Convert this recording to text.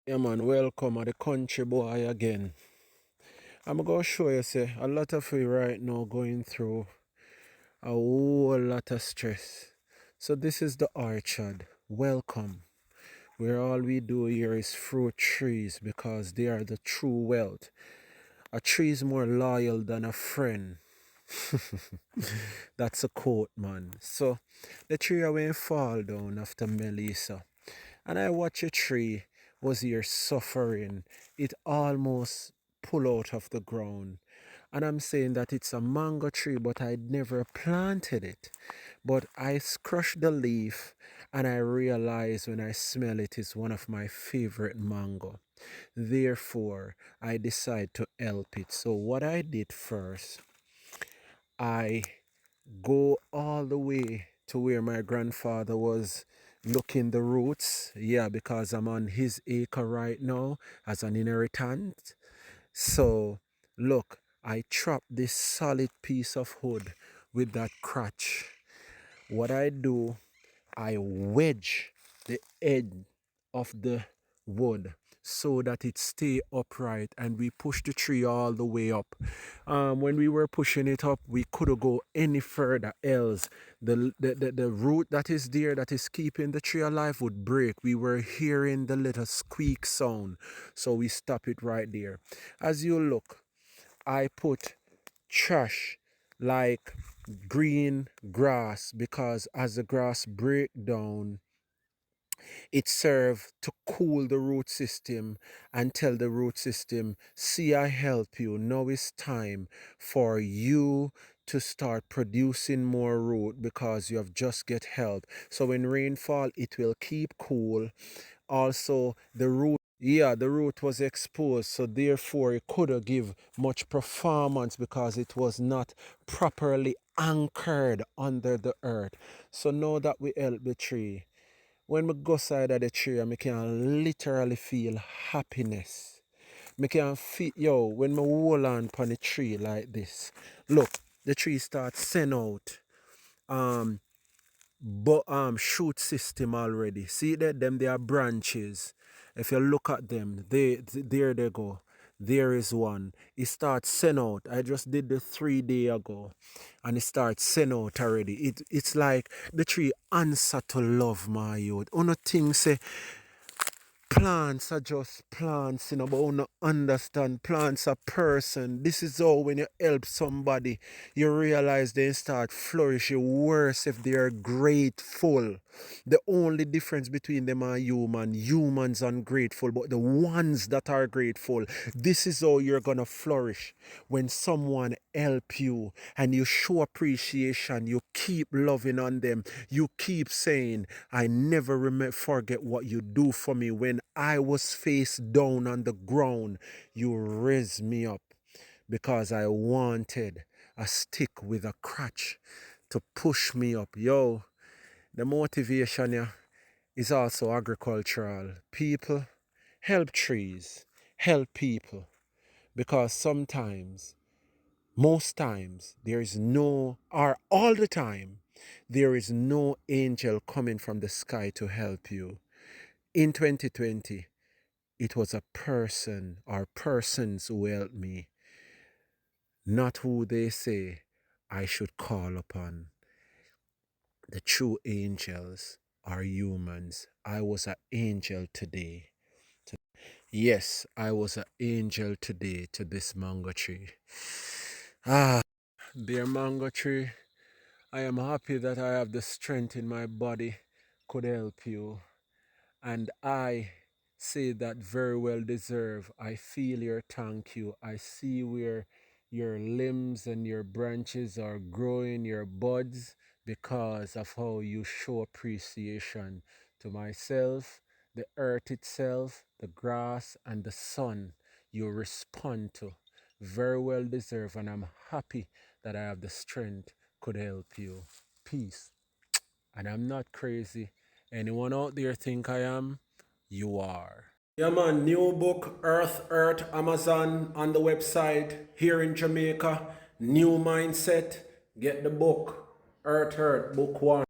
Yeah man, welcome at the country boy again. I'm gonna show you say a lot of you right now going through a whole lot of stress. So this is the orchard. Welcome. Where all we do here is fruit trees because they are the true wealth. A tree is more loyal than a friend. That's a quote, man. So the tree went fall down after Melissa. And I watch a tree was here suffering. It almost pull out of the ground. And I'm saying that it's a mango tree, but I'd never planted it. But I crushed the leaf and I realized when I smell it, it's one of my favorite mango. Therefore, I decide to help it. So what I did first, I go all the way to where my grandfather was looking the roots. Yeah, because I'm on his acre right now as an inheritance. So look, I trap this solid piece of wood with that crutch. What I do, I wedge the edge of the wood so that it stay upright, and we push the tree all the way up. When we were pushing it up, we couldn't go any further else. The root that is there that is keeping the tree alive would break. We were hearing the little squeak sound, so we stop it right there. As you look, I put trash like green grass because as the grass break down, it serves to cool the root system and tell the root system, see, I help you. Now it's time for you to start producing more root because you have just get help. So when rainfall, it will keep cool. Also, the root was exposed, so therefore it couldn't give much performance because it was not properly anchored under the earth. So now that we help the tree, when we go side of the tree, I can literally feel happiness. I can feel, when I hold on upon the tree like this, look, the tree starts send out um but shoot system already. See that them they are branches. If you look at them, there they go. There is one. It starts send out. I just did the 3 day ago, and it starts send out already. It's like the tree answer to love, my youth. Uno thing say plants are just plants, but you don't understand plants are person. This is all when you help somebody, you realize they start flourishing worse if they are grateful. The only difference between them are humans ungrateful, but the ones that are grateful, this is how you're gonna flourish. When someone help you and you show appreciation, you keep loving on them, you keep saying, I never forget what you do for me. When I was face down on the ground, you raised me up because I wanted a stick with a crutch to push me up. Yo, the motivation, yeah, is also agricultural. People help trees, help people, because sometimes, most times, there is no, or all the time, there is no angel coming from the sky to help you. In 2020, it was a person or persons who helped me, not who they say I should call upon. The true angels are humans. I was an angel today. Yes, I was an angel today to this mango tree. Ah, dear mango tree, I am happy that I have the strength in my body could help you. And I say that very well deserved. I feel your thank you. I see where your limbs and your branches are growing, your buds, because of how you show appreciation to myself, the earth itself, the grass, and the sun. You respond to. Very well deserved, and I'm happy that I have the strength could help you. Peace. And I'm not crazy. Anyone out there think I am? You are. Yeah, man, new book, Earth, Amazon on the website here in Jamaica. New mindset. Get the book, Earth, Book 1.